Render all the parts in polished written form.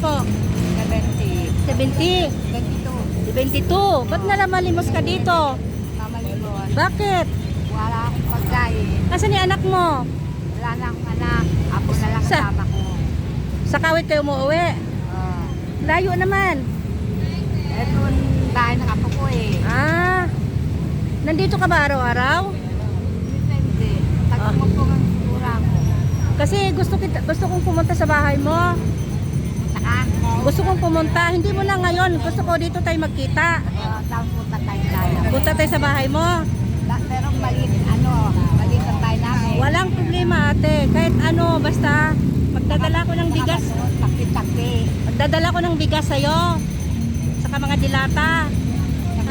po? 70. 70. 22. 22. Ba't nalamalimos ka dito? Mamalimon. Bakit? Wala akong pagkain. Asan yung anak mo? Wala na akong anak. Ako na lang kasama ko. Sa Kawit kayo umuwi. Oh. Layo naman. Ito ang bahay ng apo ko eh. Ah. Nandito ka ba araw-araw? Depende. Pag umupo ang sigura ko. Kasi gusto kong pumunta sa bahay mo. Saka, Gusto kong pumunta. Hindi mo na ngayon. Gusto ko dito tayo magkita. tapos punta tayo. Punta tayo sa bahay mo. Pero maliit ang bahay namin. Walang problema ate. Kahit ano, basta magdadala ko ng bigas. Takpi-takpi. Magdadala ko ng bigas sa'yo. Saka mga dilata.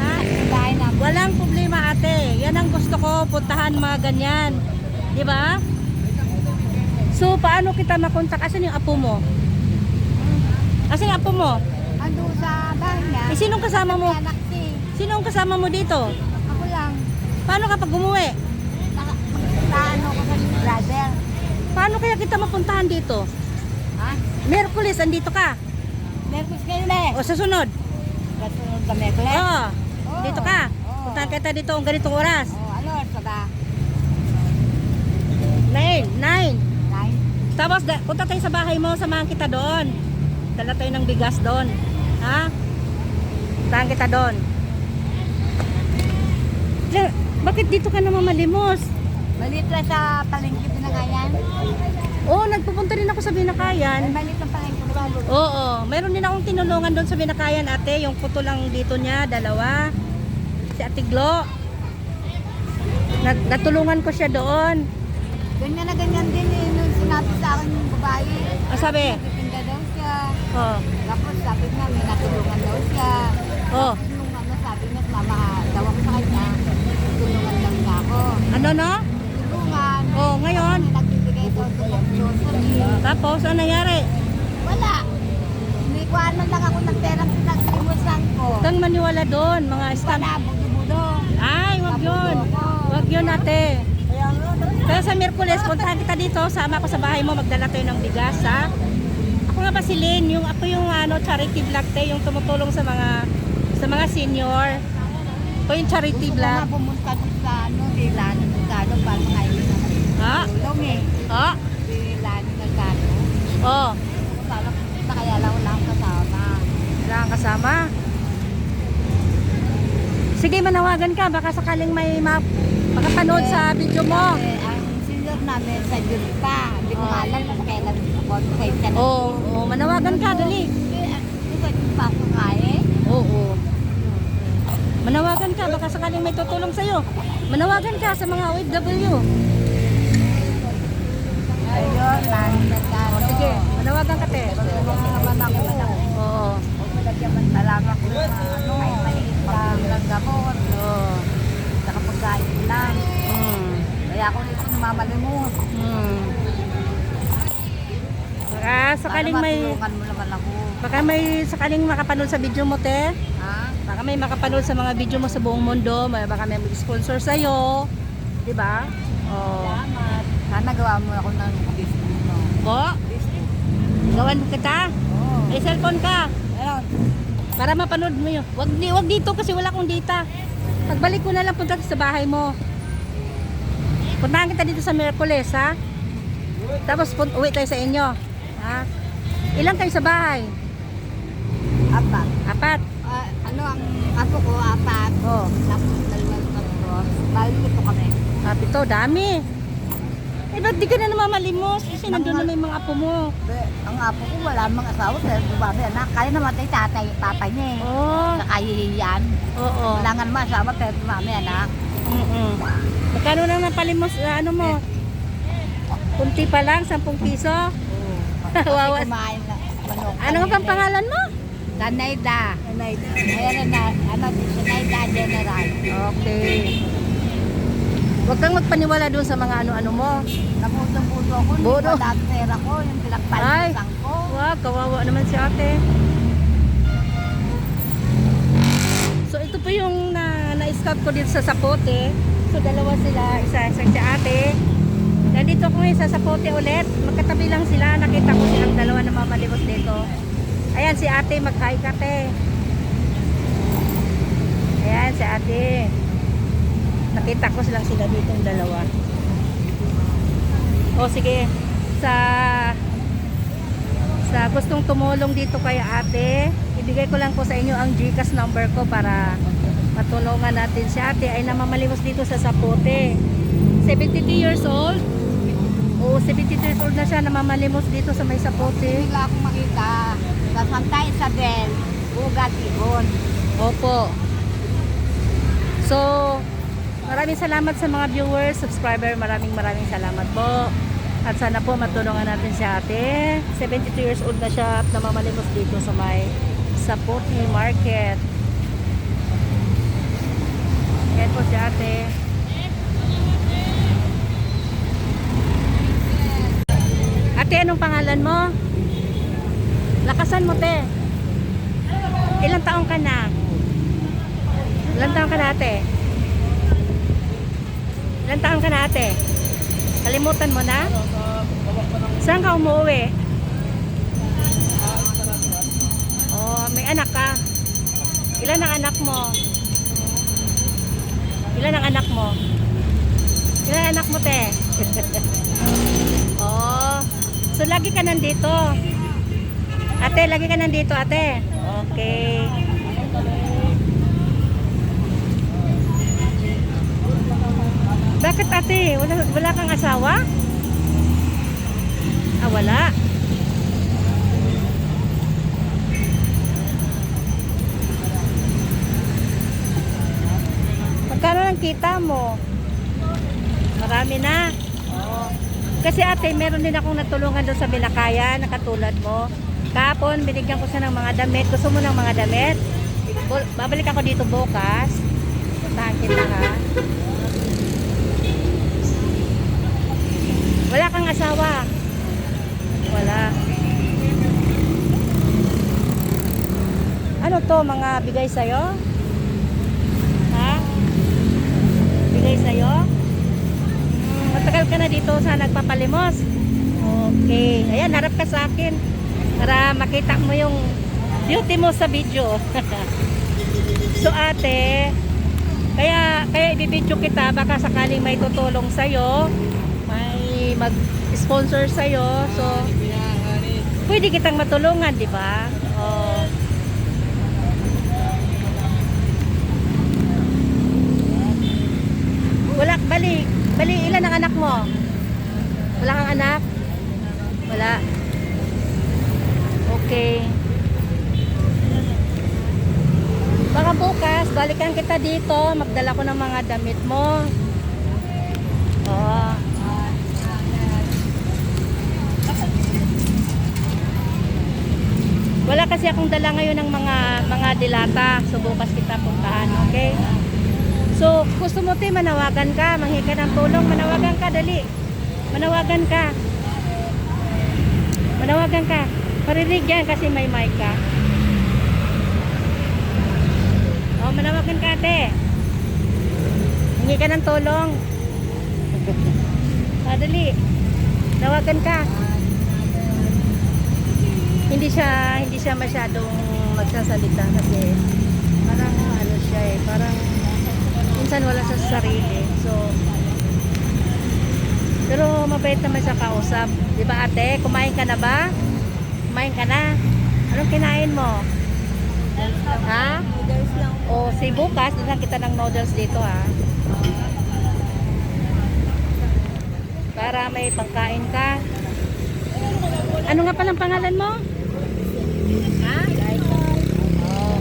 Ha? Bahay namin. Walang problema ate. Yan ang gusto ko. Puntahan mga ganyan. Di ba? So, paano kita makontak? Asan yung apo mo? Asan yung apo mo? Ando sa bahay niya. Eh, sinong kasama mo? May anak si. Sinong kasama mo dito? Ako lang. Paano kapag umuwi? Ano ko sa brother. Paano kaya kita mapuntahan dito? Ha? Merkulis, andito ka. Merkus kayo na eh. O sa sunod? Kasunod ka Merkulis? Oo. Oo. Dito ka. Oo. Puntahan kita dito ang ganitong oras. Oh, ano? Saka 9. nine. Tapos punta tayo sa bahay mo, samahan kita doon. Dala tayo ng bigas doon. Ha? Puntahan kita doon. Bakit dito ka naman malimos? Malit lang sa palengke Binakayan. Oo, nagpupunta rin ako sa Binakayan. Malit ang palengke Binakayan. Oo, mayroon din akong tinulungan doon sa Binakayan ate. Yung puto lang dito niya, dalawa. Si Ate Glo. Natulungan ko siya doon. Ganyan na ganyan din eh. Nung sinabi sa akin yung babae. Ah, sabi? Nagtitinda daw siya. Oo. Tapos sabi niya may natulungan daw siya. Oo. Tapos nung ano sabi niya mama daw ako sa kanya. Tulungan lang niya ako. Ano no? Tulungan. Oo, ngayon. May nagbibigay daw tulong grocery. Tapos, ano nangyari? Wala. Hindi ko ano lang ako ng perang pinag-limusan ko. Huwag kang maniwala doon, mga scam. Wala, budo-budo. Ay, wag yun. Wag yun ate. Kaya sa Miyerkules, puntahan kita dito. Sama ko sa bahay mo, magdala tayo ng bigas, ha? Ako nga ba si Lynn, ako yung charity vlog tayo, yung tumutulong sa mga senior. Ako yung charity Gusto ko vlog. nga pumunta doon sa Lani Mercado para makain ng Ha? tulong eh. Ha? Lani Mercado. Oh, Para pumunta kaya lang wala akong kasama. wala kang kasama. Sige, manawagan ka. Baka sakaling may makapanood sa video mo. Kasi ang senior namin sa June pa. Hindi ko alam kung kailan ako sa isa na. Oo, manawagan ka, dali. Hindi ko pa ako kaya. Oo. Manawagan ka, baka sakaling may tutulong sa'yo. Manawagan ka sa mga OFW. Ayun, Lani Mercado. Sige, manawagan ka, te. Tulungan naman ako. Oo. Malagyan man talaga ko ng kahit maliit lang gamot. Oo. Saka pagkain lang. Kaya ako nito namamalimos. Baka sakaling may Matulungan mo naman ako. sakaling makapanood sa video mo, te. Ha? Baka may makapanood sa mga video mo sa buong mundo. Baka may mag-sponsor sa'yo. Di ba? Oo. Salamat. Sana gawa mo ako ng business mo. Po? Gawan kita? Oo. May cellphone ka? Ayun. Para mapanood mo yun. Wag dito kasi wala akong data. Pagbalik ko na lang punta sa bahay mo. Puntahan kita dito sa Miyerkules, ha? Tapos uwi tayo sa inyo. Ha? Ilan kayo sa bahay? Apat. 4. Ano ang apo ko? Apat. Oh. Tapos dalawang tatlo. Bali ito kami. 7, dami. Eh, ba't di ka na namamalimos? Kasi nandun na may mga apo mo. Ang apo ko wala mang asawa. Pero dumami anak. Kaya namatay tatay, papa niya eh. Oh. Nakahihiyan. Oo. Wala nga naman asawa pero dumami anak. Magkano na napalimos ano mo? Kunti pa lang, 10 piso. Wawa. Kasi kumain na. Ano nga pang pangalan mo? Danayda. Ayan na, Danayda General. Okay. Huwag kang magpaniwala doon sa mga ano-ano mo. Napuso-puso ako, hindi Bodo. wala ang pera ko, yung pinagpalitan ko. Wag, kawawa naman si ate. So ito po yung na-scout ko dito sa Sapote. So dalawa sila, isa si ate. Nandito ko ngayon sa Sapote ulit. Magkatabi lang sila, nakita ko silang dalawa na mamalimos dito. Ayan si ate, mag-hi ka te. Ayan si ate. Nakita ko silang sila ditong dalawa. O sige, sa gustong tumulong dito kay ate, ibigay ko lang po sa inyo ang GCash number ko para matulungan natin si ate ay namamalimos dito sa Zapote. 72 years old. O 72 years old na siya, namamalimos dito sa may Zapote. Bigla akong makita sa Santa Isabel, Ugat, Ibon. Opo. So, maraming salamat sa mga viewers, subscriber. Maraming salamat po. At sana po matulungan natin si ate. 72 years old na siya at namamalimos dito sa may Zapote Market. Yan po si ate. Ate, anong pangalan mo? Lakasan mo, te. Ilang taong ka na? Ilang taong ka na, ate? Ilang taong ka na, ate? Kalimutan mo na? Saan ka umuwi? Oh, may anak ka. Ilan ang anak mo? Ilan ang anak mo? Ilan ang anak mo, te? Oh, so lagi ka nandito? Ate, lagi ka nandito, ate? Okay. Bakit ate? Wala kang asawa? Ah, wala. Magkano lang kita mo? Marami na. Oh. Kasi ate, meron din akong natulungan doon sa Bilakaya na katulad mo. Kahapon, binigyan ko siya ng mga damit. Gusto mo ng mga damit? Babalik ako dito bukas. Puntahan kita ha. Wala kang asawa? Wala. Ano to, mga bigay sa'yo? Ha? Bigay sa'yo? Matagal ka na dito sa nagpapalimos? Okay. Ayan, harap ka sa akin para makita mo yung beauty mo sa video. So ate, kaya ibibidyo kita, baka sakaling may tutulong sa'yo, may mag-sponsor sa'yo, so pwede kitang matulungan, di ba? Oh. Wala, bali, ilan ang anak mo? Wala kang anak? Wala. Okay. Baka bukas, balikan kita dito, magdala ko ng mga damit mo. Oh. Wala kasi akong dala ngayon ng mga dilata, so bukas kita puntahan, okay? So, gusto mo tayo manawagan ka, manghingi ka ng tulong, manawagan ka, dali. Manawagan ka. Manawagan ka. Parinig yan kasi may mic ka. O, manawagan ka, ate. Hingi ka ng tulong. Dali. Nawagan ka. Hindi siya masyadong magsasalita kasi parang ano siya eh, parang minsan wala sa sarili. So, pero mabait naman siya kausap. Di ba ate? Kumain ka na ba? Kumain ka na? Anong kinain mo? Ha? Noodles lang. O si bukas, dinang kita ng noodles dito ha. Para may pagkain ka. Ano nga palang pangalan mo? Ha?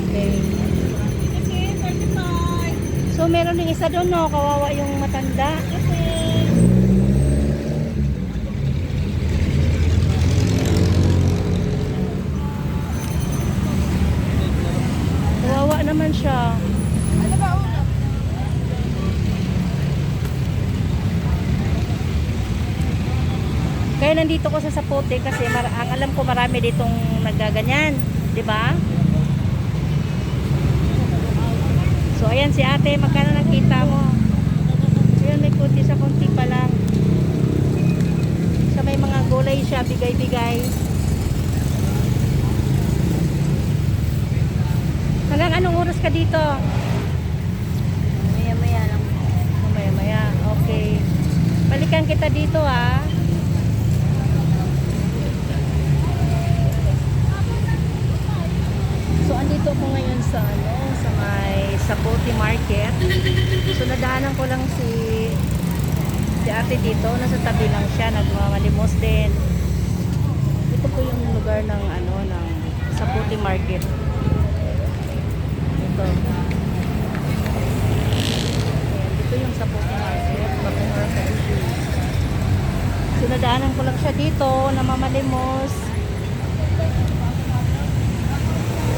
Okay. So meron ding isa doon no, kawawa yung matanda. Kawawa naman siya. Ano ba ulo? Kaya nandito ko sa Zapote kasi ang alam ko marami ditong nagaganyan, 'di ba? So ayan si ate, magkano nakita mo? Ayan, may kunti sa kunti pa lang. Sa may mga gulay siya, bigay-bigay. ka dito? Maya-maya lang. Mamaya-maya. Okay. Balikan kita dito ah. So andito ako ngayon sa sa may Sapote Market. So nadaanan ko lang si ate dito, nasa tabi lang siya, nagmamalimos din. Ito po yung lugar ng ng Sapote Market. Ito. Ayan, dito yung Sapote Market, Bacoor Cavite. So nadaanan ko lang siya dito, namamalimos.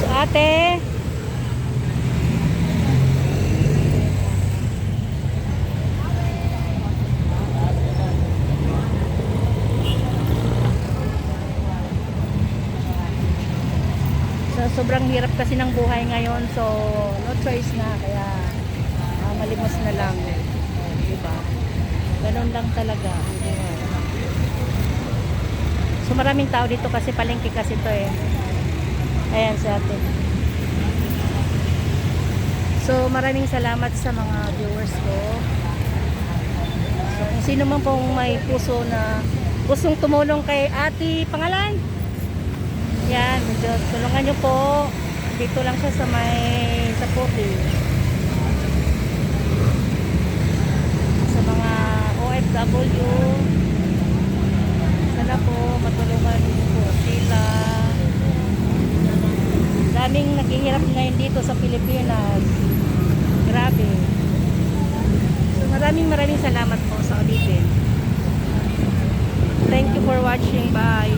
So ate, sobrang hirap kasi ng buhay ngayon, so no choice na, kaya malimos na lang, diba? Ganun lang talaga ang buhay. So maraming tao dito kasi palengke kasi to eh. Ayan si ate. So maraming salamat sa mga viewers ko. So kung sino man pong may puso na gustong tumulong kay ate, pangalan? Yan, medyo tulungan nyo po. Dito lang siya sa may Sapote. Sa mga OFW, sana po matulungan nyo po sila. Daming naghihirap ngayon dito sa Pilipinas. Grabe. So maraming salamat po sa ulitin. Thank you for watching. Bye.